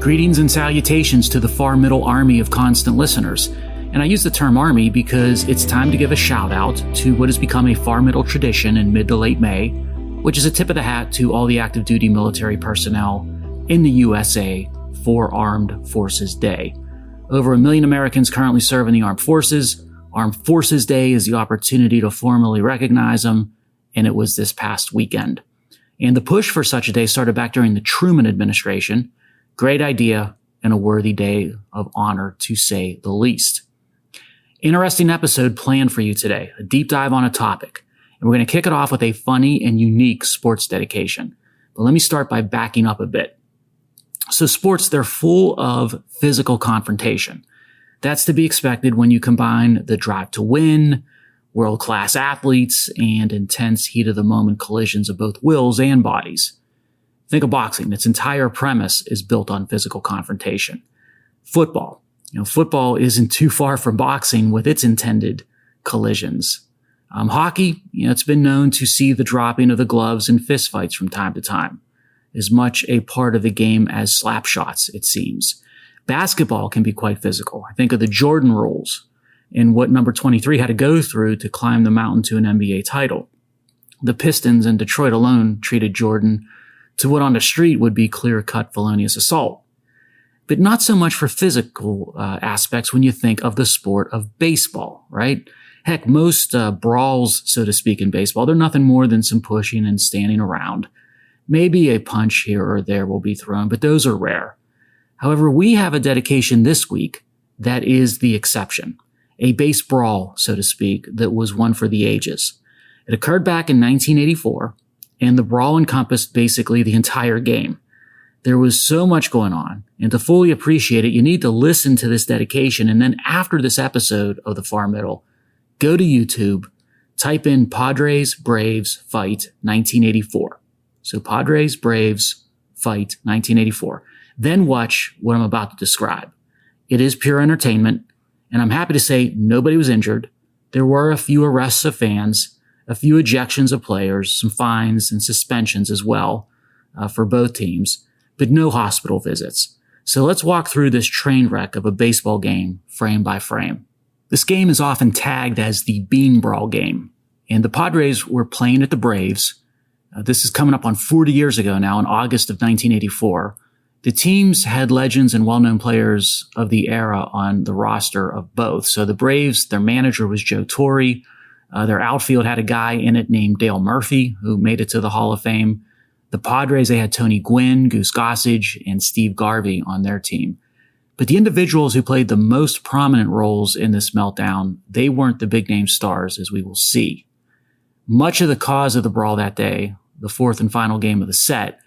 Greetings and salutations to the far middle army of constant listeners. And I use the term army because it's time to give a shout out to what has become a far middle tradition in mid to late May, which is a tip of the hat to all the active duty military personnel in the USA for Armed Forces Day. Over 1 million Americans currently serve in the armed forces. Armed Forces Day is the opportunity to formally recognize them, and it was this past weekend. And the push for such a day started back during the Truman administration. Great idea and a worthy day of honor, to say the least. Interesting episode planned for you today, a deep dive on a topic. And we're going to kick it off with a funny and unique sports dedication. But let me start by backing up a bit. So sports, they're full of physical confrontation. That's to be expected when you combine the drive to win, world-class athletes, and intense heat-of-the-moment collisions of both wills and bodies. Think of boxing. Its entire premise is built on physical confrontation. Football. Football isn't too far from boxing with its intended collisions. Hockey, it's been known to see the dropping of the gloves and fistfights from time to time. As much a part of the game as slap shots, it seems. Basketball can be quite physical. I think of the Jordan rules and what number 23 had to go through to climb the mountain to an NBA title. The Pistons and Detroit alone treated Jordan to what on the street would be clear-cut felonious assault. But not so much for physical aspects when you think of the sport of baseball, right? Heck, most brawls, so to speak, in baseball, they're nothing more than some pushing and standing around. Maybe a punch here or there will be thrown, but those are rare. However, we have a dedication this week that is the exception. A base brawl, so to speak, that was one for the ages. It occurred back in 1984, and the brawl encompassed basically the entire game. There was so much going on, and to fully appreciate it, you need to listen to this dedication, and then after this episode of The Far Middle, go to YouTube, type in Padres-Braves fight 1984. So Padres-Braves fight 1984. Then watch what I'm about to describe. It is pure entertainment, and I'm happy to say nobody was injured. There were a few arrests of fans, a few ejections of players, some fines and suspensions as well for both teams, but no hospital visits. So let's walk through this train wreck of a baseball game frame by frame. This game is often tagged as the bean-brawl game, and the Padres were playing at the Braves. This is coming up on 40 years ago now, in August of 1984. The teams had legends and well-known players of the era on the roster of both. So the Braves, their manager was Joe Torre. Their outfield had a guy in it named Dale Murphy, who made it to the Hall of Fame. The Padres, they had Tony Gwynn, Goose Gossage, and Steve Garvey on their team. But the individuals who played the most prominent roles in this meltdown, they weren't the big-name stars, as we will see. Much of the cause of the brawl that day, the fourth and final game of the set,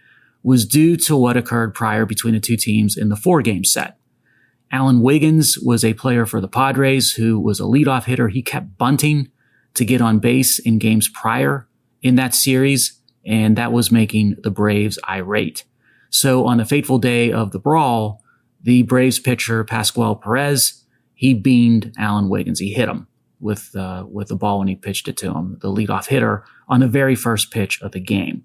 was due to what occurred prior between the two teams in the 4-game set. Alan Wiggins was a player for the Padres who was a leadoff hitter. He kept bunting to get on base in games prior in that series, and that was making the Braves irate. So on the fateful day of the brawl, the Braves pitcher, Pascual Perez, he beamed Alan Wiggins. He hit him with the ball when he pitched it to him, the leadoff hitter, on the very first pitch of the game.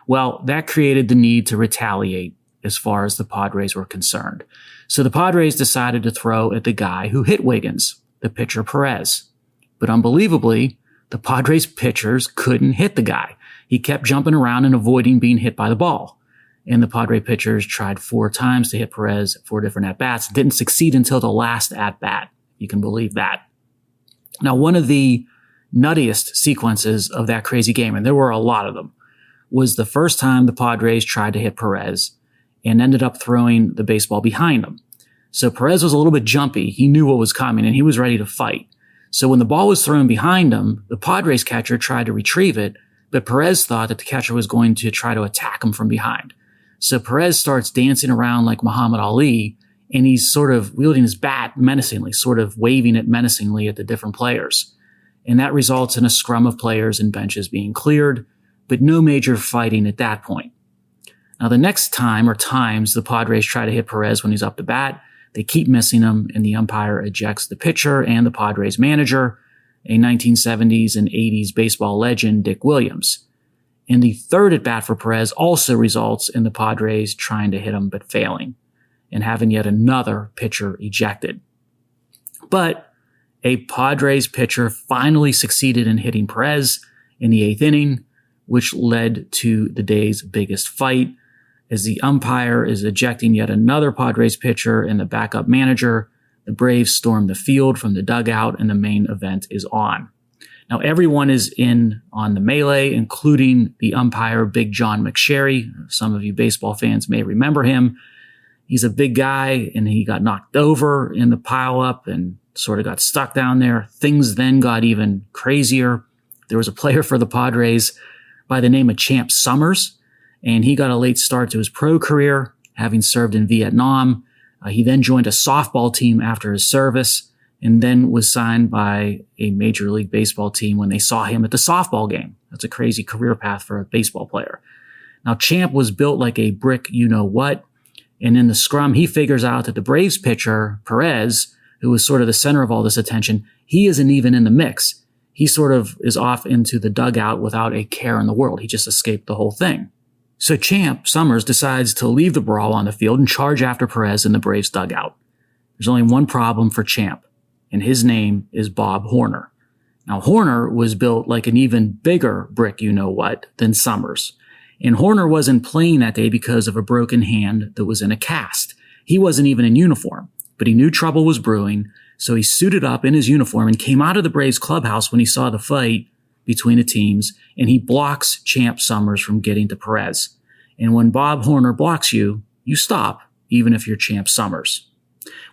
Well, that created the need to retaliate as far as the Padres were concerned. So the Padres decided to throw at the guy who hit Wiggins, the pitcher Perez. But unbelievably, the Padres pitchers couldn't hit the guy. He kept jumping around and avoiding being hit by the ball. And the Padre pitchers tried 4 times to hit Perez, 4 different at-bats. Didn't succeed until the last at-bat. You can believe that. Now, one of the nuttiest sequences of that crazy game, and there were a lot of them, was the first time the Padres tried to hit Perez and ended up throwing the baseball behind him. So Perez was a little bit jumpy. He knew what was coming, and he was ready to fight. So when the ball was thrown behind him, the Padres catcher tried to retrieve it, but Perez thought that the catcher was going to try to attack him from behind. So Perez starts dancing around like Muhammad Ali, and he's sort of wielding his bat menacingly, sort of waving it menacingly at the different players. And that results in a scrum of players and benches being cleared, but no major fighting at that point. Now, the next time or times the Padres try to hit Perez when he's up to bat, they keep missing him, and the umpire ejects the pitcher and the Padres manager, a 1970s and 80s baseball legend, Dick Williams. And the third at bat for Perez also results in the Padres trying to hit him but failing. and having yet another pitcher ejected. But a Padres pitcher finally succeeded in hitting Perez in the 8th inning, which led to the day's biggest fight, as the umpire is ejecting yet another Padres pitcher and the backup manager. The Braves storm the field from the dugout and the main event is on. Now everyone is in on the melee, including the umpire, Big John McSherry. Some of you baseball fans may remember him. He's a big guy and he got knocked over in the pileup and sort of got stuck down there. Things then got even crazier. There was a player for the Padres by the name of Champ Summers, and he got a late start to his pro career, having served in Vietnam. He then joined a softball team after his service and then was signed by a Major League Baseball team when they saw him at the softball game. That's a crazy career path for a baseball player. Now, Champ was built like a brick you-know-what, and in the scrum, he figures out that the Braves pitcher, Perez, who was sort of the center of all this attention, he isn't even in the mix. He sort of is off into the dugout without a care in the world. He just escaped the whole thing. So Champ Summers decides to leave the brawl on the field and charge after Perez in the Braves dugout. There's only one problem for Champ, and his name is Bob Horner. Now, Horner was built like an even bigger brick you-know-what than Summers. And Horner wasn't playing that day because of a broken hand that was in a cast. He wasn't even in uniform, but he knew trouble was brewing, so he suited up in his uniform and came out of the Braves clubhouse when he saw the fight between the teams, and he blocks Champ Summers from getting to Perez. And when Bob Horner blocks you, you stop, even if you're Champ Summers.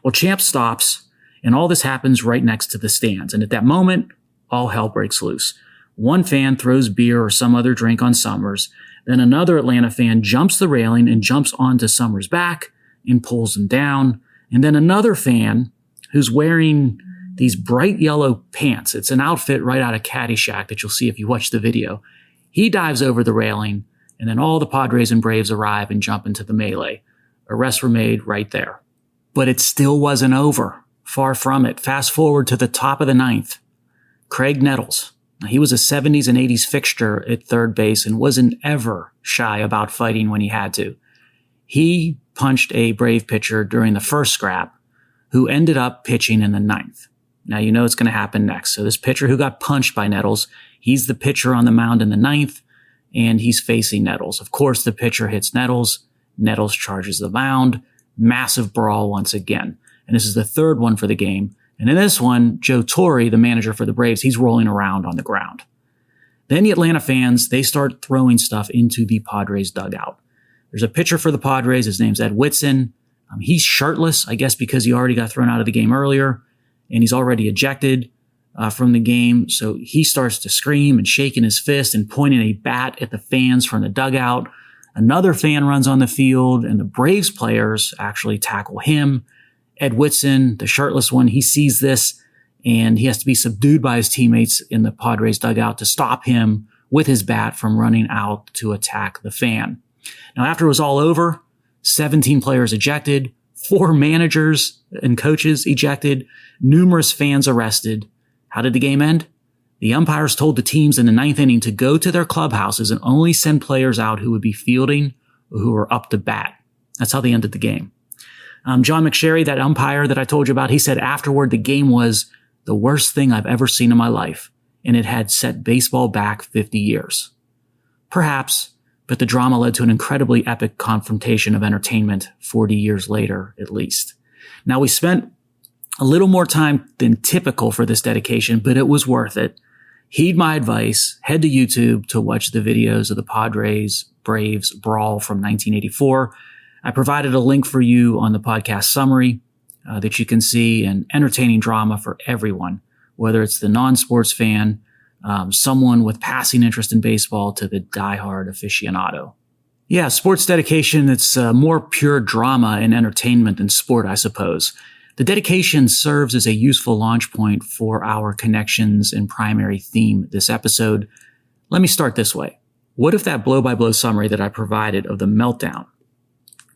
Well, Champ stops, and all this happens right next to the stands. And at that moment, all hell breaks loose. One fan throws beer or some other drink on Summers. Then another Atlanta fan jumps the railing and jumps onto Summers' back and pulls him down. And then another fan who's wearing these bright yellow pants. It's an outfit right out of Caddyshack that you'll see if you watch the video. He dives over the railing, and then all the Padres and Braves arrive and jump into the melee. Arrests were made right there. But it still wasn't over. Far from it. Fast forward to the top of the 9th. Craig Nettles. Now, he was a 70s and 80s fixture at third base and wasn't ever shy about fighting when he had to. He punched a Brave pitcher during the first scrap, who ended up pitching in the 9th. Now, you know it's going to happen next. So this pitcher who got punched by Nettles, he's the pitcher on the mound in the 9th, and he's facing Nettles. Of course, the pitcher hits Nettles. Nettles charges the mound. Massive brawl once again. And this is the third one for the game. And in this one, Joe Torre, the manager for the Braves, he's rolling around on the ground. Then the Atlanta fans, they start throwing stuff into the Padres dugout. There's a pitcher for the Padres. His name's Ed Whitson. He's shirtless, I guess because he already got thrown out of the game earlier, and he's already ejected from the game. So he starts to scream and shaking his fist and pointing a bat at the fans from the dugout. Another fan runs on the field, and the Braves players actually tackle him. Ed Whitson, the shirtless one, he sees this, and he has to be subdued by his teammates in the Padres dugout to stop him with his bat from running out to attack the fan. Now, after it was all over, 17 players ejected, 4 managers and coaches ejected, numerous fans arrested. How did the game end? The umpires told the teams in the 9th inning to go to their clubhouses and only send players out who would be fielding or who were up to bat. That's how they ended the game. John McSherry, that umpire that I told you about, he said afterward the game was the worst thing I've ever seen in my life, and it had set baseball back 50 years. Perhaps, but the drama led to an incredibly epic confrontation of entertainment 40 years later, at least. Now, we spent a little more time than typical for this dedication, but it was worth it. Heed my advice. Head to YouTube to watch the videos of the Padres-Braves brawl from 1984. I provided a link for you on the podcast summary that you can see an entertaining drama for everyone, whether it's the non-sports fan, someone with passing interest in baseball to the diehard aficionado. Yeah, sports dedication, it's more pure drama and entertainment than sport, I suppose. The dedication serves as a useful launch point for our connections and primary theme this episode. Let me start this way. What if that blow-by-blow summary that I provided of the meltdown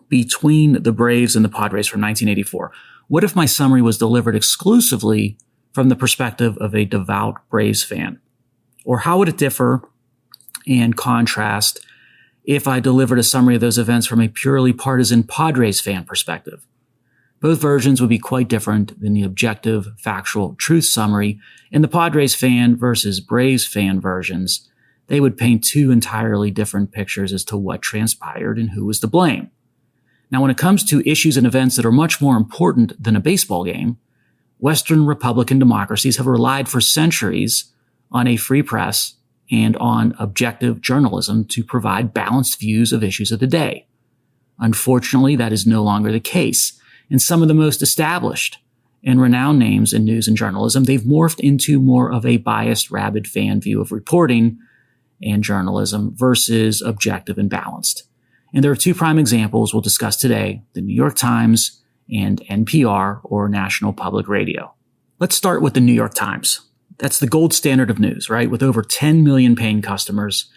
between the Braves and the Padres from 1984, what if my summary was delivered exclusively from the perspective of a devout Braves fan? Or how would it differ and contrast if I delivered a summary of those events from a purely partisan Padres fan perspective. Both versions would be quite different than the objective, factual truth summary in the Padres fan versus Braves fan versions. They would paint two entirely different pictures as to what transpired and who was to blame. Now, when it comes to issues and events that are much more important than a baseball game, Western Republican democracies have relied for centuries on a free press and on objective journalism to provide balanced views of issues of the day. Unfortunately, that is no longer the case. And some of the most established and renowned names in news and journalism, they've morphed into more of a biased, rabid fan view of reporting and journalism versus objective and balanced. And there are two prime examples we'll discuss today, the New York Times and NPR, or National Public Radio. Let's start with the New York Times. That's the gold standard of news, right? With over 10 million paying customers.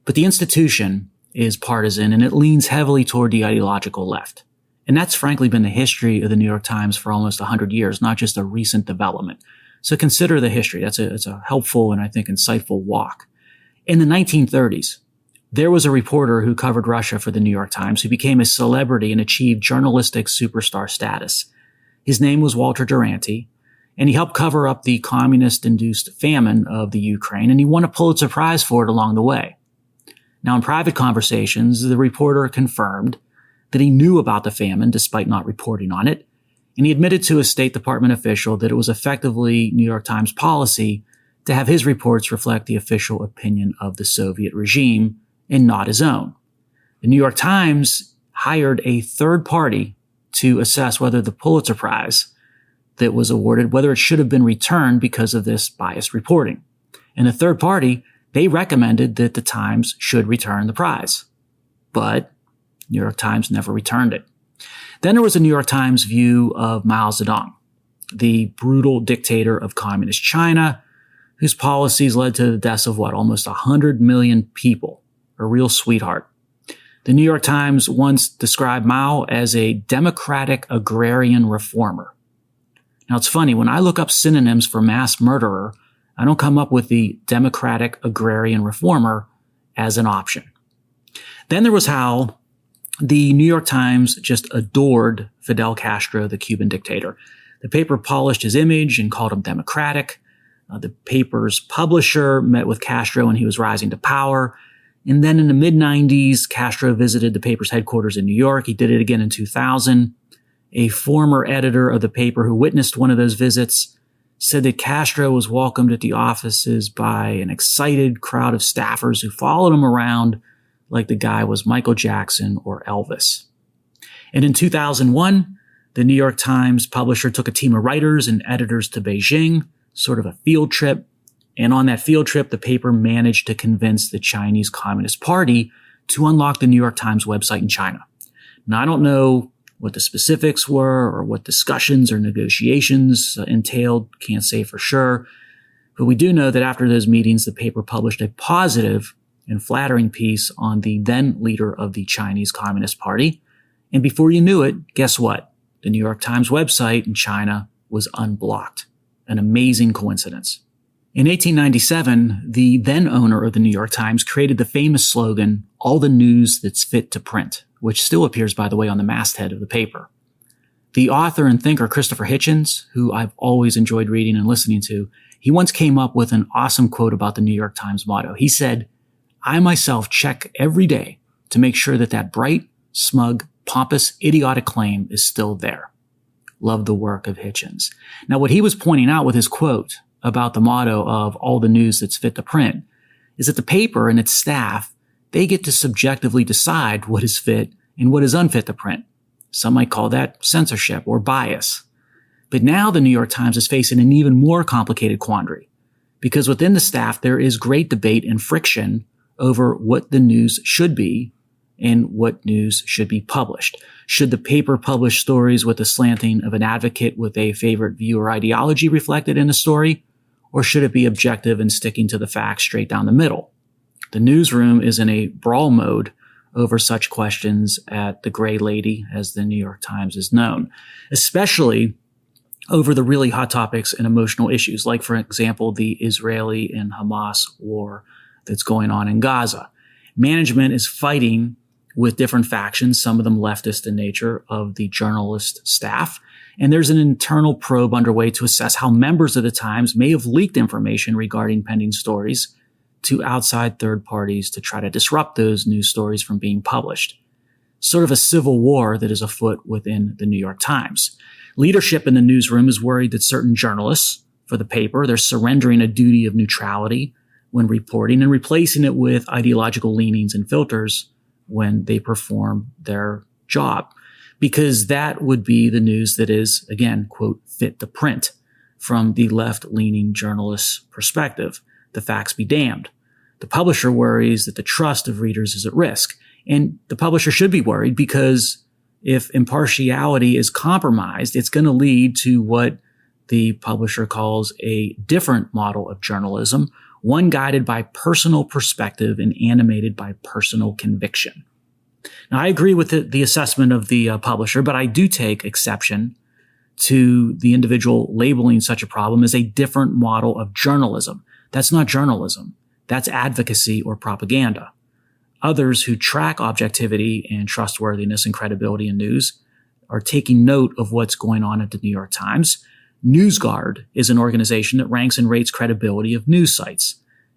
But the institution is partisan and it leans heavily toward the ideological left. And that's frankly been the history of the New York Times for almost 100 years, not just a recent development. So consider the history. It's a helpful and I think insightful walk. In the 1930s, there was a reporter who covered Russia for the New York Times who became a celebrity and achieved journalistic superstar status. His name was Walter Duranty, and he helped cover up the communist-induced famine of the Ukraine, and he won a Pulitzer Prize for it along the way. Now, in private conversations, the reporter confirmed that he knew about the famine despite not reporting on it, and he admitted to a State Department official that it was effectively New York Times policy to have his reports reflect the official opinion of the Soviet regime and not his own. The New York Times hired a third party to assess whether the Pulitzer Prize that was awarded, whether it should have been returned because of this biased reporting. And the third party, they recommended that the Times should return the prize. But New York Times never returned it. Then there was the New York Times view of Mao Zedong, the brutal dictator of communist China, whose policies led to the deaths of almost 100 million people, a real sweetheart. The New York Times once described Mao as a democratic agrarian reformer. Now it's funny, when I look up synonyms for mass murderer, I don't come up with the democratic agrarian reformer as an option. Then there was how the New York Times just adored Fidel Castro, the Cuban dictator. The paper polished his image and called him democratic. The paper's publisher met with Castro when he was rising to power. And then in the mid-90s, Castro visited the paper's headquarters in New York. He did it again in 2000. A former editor of the paper who witnessed one of those visits said that Castro was welcomed at the offices by an excited crowd of staffers who followed him around like the guy was Michael Jackson or Elvis. And in 2001, the New York Times publisher took a team of writers and editors to Beijing, sort of a field trip. And on that field trip, the paper managed to convince the Chinese Communist Party to unlock the New York Times website in China. Now, I don't know what the specifics were or what discussions or negotiations entailed, can't say for sure. But we do know that after those meetings, the paper published a positive and flattering piece on the then leader of the Chinese Communist Party. And before you knew it, guess what? The New York Times website in China was unblocked. An amazing coincidence. In 1897, the then owner of the New York Times created the famous slogan, "All the news that's fit to print," which still appears, by the way, on the masthead of the paper. The author and thinker Christopher Hitchens, who I've always enjoyed reading and listening to, he once came up with an awesome quote about the New York Times motto. He said, "I myself check every day to make sure that bright, smug, pompous, idiotic claim is still there." Love the work of Hitchens. Now, what he was pointing out with his quote about the motto of all the news that's fit to print is that the paper and its staff, they get to subjectively decide what is fit and what is unfit to print. Some might call that censorship or bias. But now the New York Times is facing an even more complicated quandary because within the staff, there is great debate and friction over what the news should be and what news should be published. Should the paper publish stories with the slanting of an advocate with a favorite view or ideology reflected in a story? Or should it be objective and sticking to the facts straight down the middle? The newsroom is in a brawl mode over such questions at the Gray Lady, as the New York Times is known, especially over the really hot topics and emotional issues, like, for example, the Israeli and Hamas war that's going on in Gaza. Management is fighting with different factions, some of them leftist in nature, of the journalist staff. And there's an internal probe underway to assess how members of the Times may have leaked information regarding pending stories to outside third parties to try to disrupt those news stories from being published. Sort of a civil war that is afoot within the New York Times. Leadership in the newsroom is worried that certain journalists for the paper, they're surrendering a duty of neutrality when reporting and replacing it with ideological leanings and filters when they perform their job. Because that would be the news that is, again, quote, fit to print from the left-leaning journalist's perspective. The facts be damned. The publisher worries that the trust of readers is at risk. And the publisher should be worried because if impartiality is compromised, it's going to lead to what the publisher calls a different model of journalism, one guided by personal perspective and animated by personal conviction. Now, I agree with the assessment of the publisher, but I do take exception to the individual labeling such a problem as a different model of journalism. That's not journalism. That's advocacy or propaganda. Others who track objectivity and trustworthiness and credibility in news are taking note of what's going on at the New York Times. NewsGuard is an organization that ranks and rates credibility of news sites.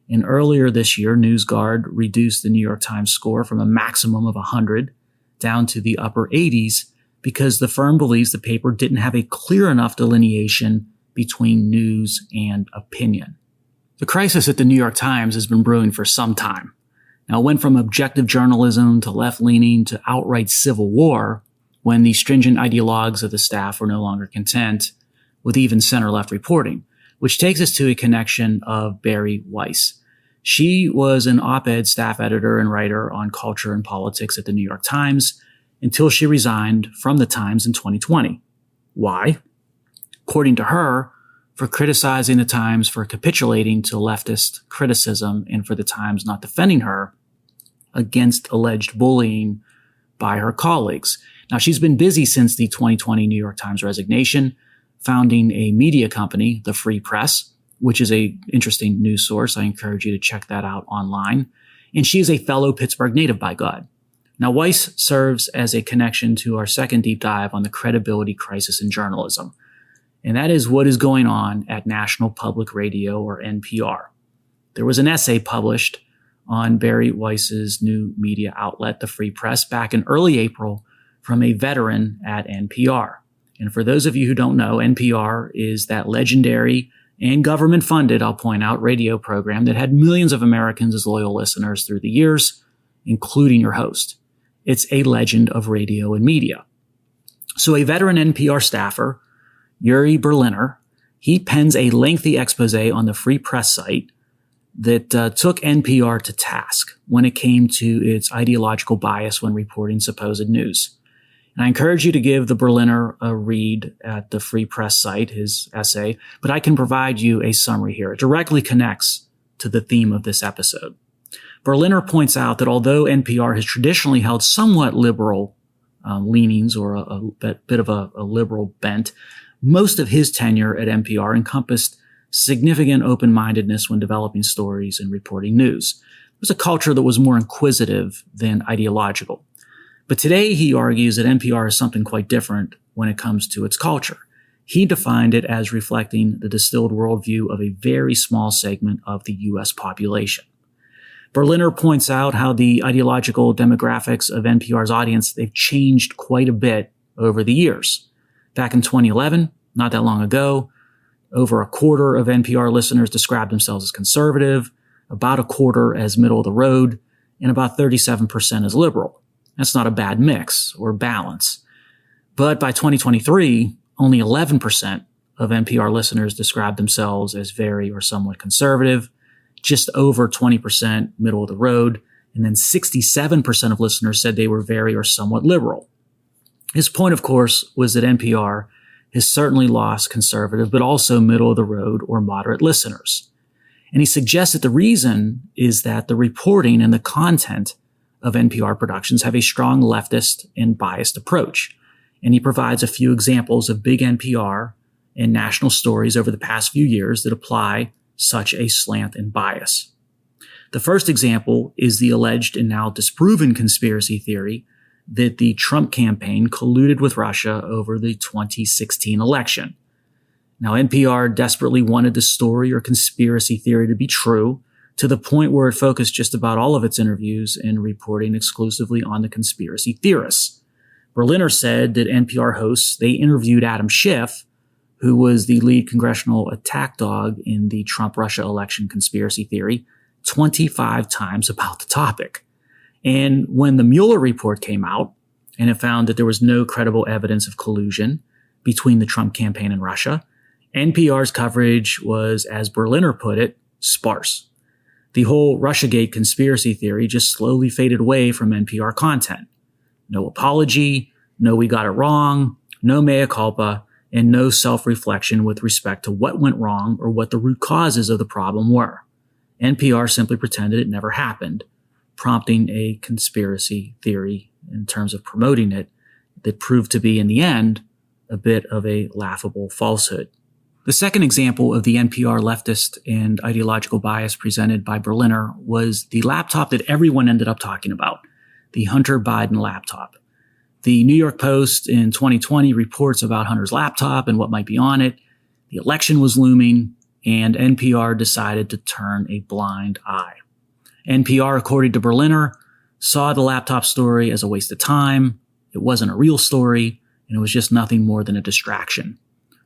And earlier this year, NewsGuard reduced the New York Times score from a maximum of 100 down to the upper 80s because the firm believes the paper didn't have a clear enough delineation between news and opinion. The crisis at the New York Times has been brewing for some time. Now, it went from objective journalism to left-leaning to outright civil war when the stringent ideologues of the staff were no longer content with even center-left reporting, which takes us to a connection of Bari Weiss. She was an op-ed staff editor and writer on culture and politics at the New York Times until she resigned from the Times in 2020. Why? According to her, for criticizing the Times for capitulating to leftist criticism and for the Times not defending her against alleged bullying by her colleagues. Now, she's been busy since the 2020 New York Times resignation, founding a media company, the Free Press, which is a interesting news source. I encourage you to check that out online. And she is a fellow Pittsburgh native, by God. Now, Weiss serves as a connection to our second deep dive on the credibility crisis in journalism. And that is what is going on at National Public Radio, or NPR. There was an essay published on Bari Weiss's new media outlet, the Free Press, back in early April from a veteran at NPR. And for those of you who don't know, NPR is that legendary and government-funded, I'll point out, radio program that had millions of Americans as loyal listeners through the years, including your host. It's a legend of radio and media. So a veteran NPR staffer, Yuri Berliner, he pens a lengthy expose on the Free Press site that took NPR to task when it came to its ideological bias when reporting supposed news. And I encourage you to give the Berliner a read at the Free Press site, his essay, but I can provide you a summary here. It directly connects to the theme of this episode. Berliner points out that although NPR has traditionally held somewhat liberal leanings or a bit of a liberal bent, most of his tenure at NPR encompassed significant open-mindedness when developing stories and reporting news. It was a culture that was more inquisitive than ideological. But today he argues that NPR is something quite different when it comes to its culture. He defined it as reflecting the distilled worldview of a very small segment of the U.S. population. Berliner points out how the ideological demographics of NPR's audience, they've changed quite a bit over the years. Back in 2011, not that long ago, over a quarter of NPR listeners described themselves as conservative, about a quarter as middle of the road, and about 37% as liberal. That's not a bad mix or balance. But by 2023, only 11% of NPR listeners described themselves as very or somewhat conservative, just over 20% middle of the road, and then 67% of listeners said they were very or somewhat liberal. His point, of course, was that NPR has certainly lost conservative, but also middle of the road or moderate listeners. And he suggests that the reason is that the reporting and the content of NPR productions have a strong leftist and biased approach. And he provides a few examples of big NPR and national stories over the past few years that apply such a slant and bias. The first example is the alleged and now disproven conspiracy theory that the Trump campaign colluded with Russia over the 2016 election. Now, NPR desperately wanted the story or conspiracy theory to be true, to the point where it focused just about all of its interviews in reporting exclusively on the conspiracy theorists. Berliner said that NPR hosts, they interviewed Adam Schiff, who was the lead congressional attack dog in the Trump-Russia election conspiracy theory, 25 times about the topic. And when the Mueller report came out, and it found that there was no credible evidence of collusion between the Trump campaign and Russia, NPR's coverage was, as Berliner put it, sparse. The whole Russiagate conspiracy theory just slowly faded away from NPR content. No apology, no we got it wrong, no mea culpa, and no self-reflection with respect to what went wrong or what the root causes of the problem were. NPR simply pretended it never happened, prompting a conspiracy theory in terms of promoting it that proved to be, in the end, a bit of a laughable falsehood. The second example of the NPR leftist and ideological bias presented by Berliner was the laptop that everyone ended up talking about, the Hunter Biden laptop. The New York Post in 2020 reports about Hunter's laptop and what might be on it. The election was looming, and NPR decided to turn a blind eye. NPR, according to Berliner, saw the laptop story as a waste of time. It wasn't a real story, and it was just nothing more than a distraction.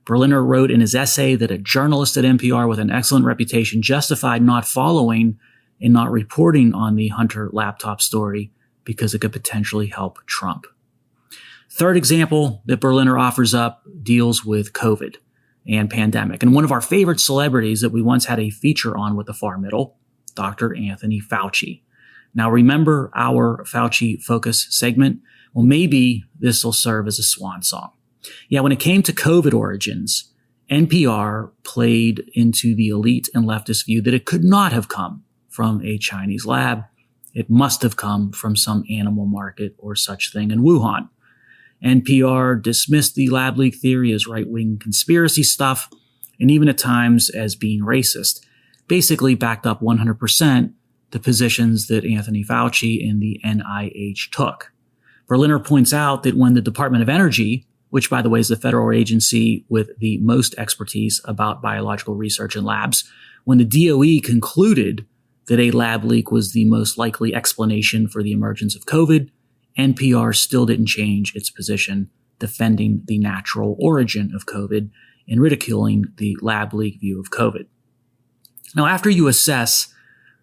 Berliner wrote in his essay that a journalist at NPR with an excellent reputation justified not following and not reporting on the Hunter laptop story because it could potentially help Trump. Third example that Berliner offers up deals with COVID and pandemic. And one of our favorite celebrities that we once had a feature on with the far middle, Dr. Anthony Fauci. Now remember our Fauci Focus segment? Well, maybe this will serve as a swan song. Yeah, when it came to COVID origins, NPR played into the elite and leftist view that it could not have come from a Chinese lab. It must have come from some animal market or such thing in Wuhan. NPR dismissed the lab leak theory as right-wing conspiracy stuff, and even at times as being racist, basically backed up 100% the positions that Anthony Fauci and the NIH took. Berliner points out that when the Department of Energy, which by the way is the federal agency with the most expertise about biological research and labs, when the DOE concluded that a lab leak was the most likely explanation for the emergence of COVID, NPR still didn't change its position, defending the natural origin of COVID and ridiculing the lab leak view of COVID. Now, after you assess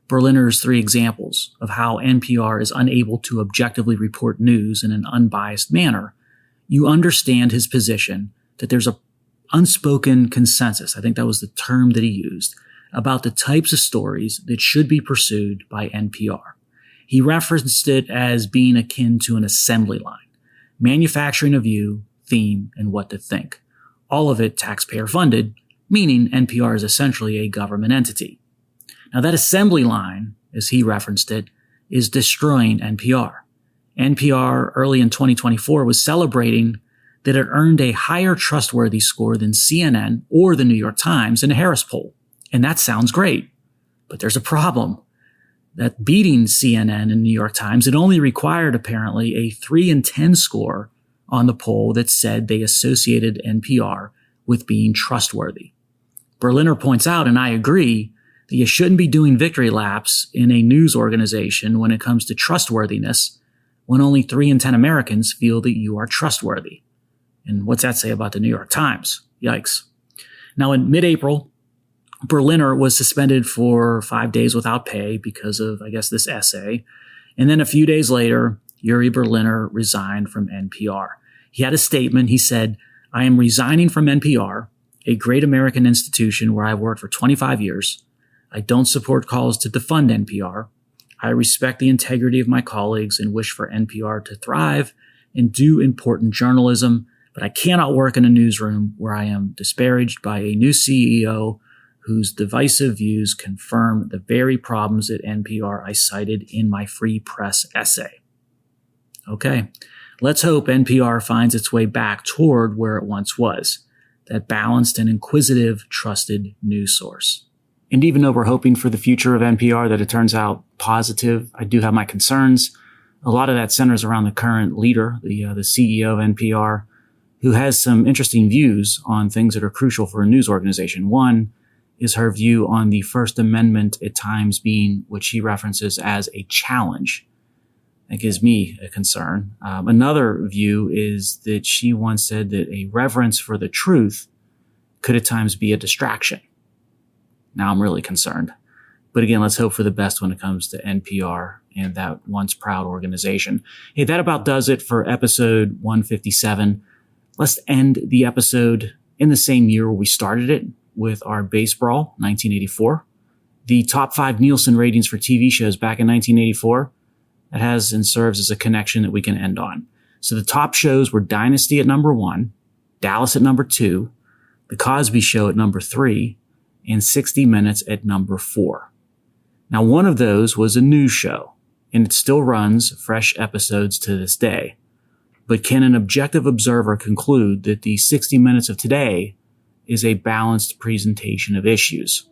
Berliner's three examples of how NPR is unable to objectively report news in an unbiased manner, you understand his position that there's an unspoken consensus, I think that was the term that he used, about the types of stories that should be pursued by NPR. He referenced it as being akin to an assembly line, manufacturing a view, theme, and what to think. All of it taxpayer funded, meaning NPR is essentially a government entity. Now that assembly line, as he referenced it, is destroying NPR. NPR early in 2024 was celebrating that it earned a higher trustworthy score than CNN or the New York Times in a Harris poll. And that sounds great, but there's a problem. That beating CNN and New York Times, it only required apparently a 3 in 10 score on the poll that said they associated NPR with being trustworthy. Berliner points out, and I agree, that you shouldn't be doing victory laps in a news organization when it comes to trustworthiness when only 3 in 10 Americans feel that you are trustworthy. And what's that say about the New York Times? Yikes. Now in mid-April, Berliner was suspended for 5 days without pay because of, I guess, this essay. And then a few days later, Yuri Berliner resigned from NPR. He had a statement. He said, "I am resigning from NPR, a great American institution where I've worked for 25 years. I don't support calls to defund NPR. I respect the integrity of my colleagues and wish for NPR to thrive and do important journalism, but I cannot work in a newsroom where I am disparaged by a new CEO whose divisive views confirm the very problems at NPR I cited in my free press essay." Okay, let's hope NPR finds its way back toward where it once was, that balanced and inquisitive, trusted news source. And even though we're hoping for the future of NPR that it turns out positive, I do have my concerns. A lot of that centers around the current leader, the CEO of NPR, who has some interesting views on things that are crucial for a news organization. One is her view on the First Amendment at times being what she references as a challenge. That gives me a concern. Another view is that she once said that a reverence for the truth could at times be a distraction. Now I'm really concerned. But again, let's hope for the best when it comes to NPR and that once proud organization. Hey, that about does it for episode 157. Let's end the episode in the same year where we started it with our Base-Brawl, 1984. The top 5 Nielsen ratings for TV shows back in 1984. That has and serves as a connection that we can end on. So the top shows were Dynasty at number 1, Dallas at number 2, The Cosby Show at number 3, and 60 Minutes at number 4. Now, one of those was a news show, and it still runs fresh episodes to this day. But can an objective observer conclude that the 60 Minutes of today is a balanced presentation of issues?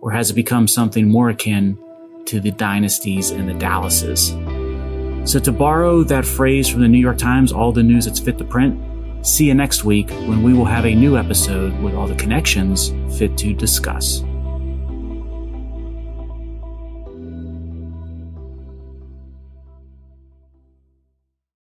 Or has it become something more akin to the Dynasties and the Dallases? So to borrow that phrase from the New York Times, all the news that's fit to print, see you next week when we will have a new episode with all the connections fit to discuss.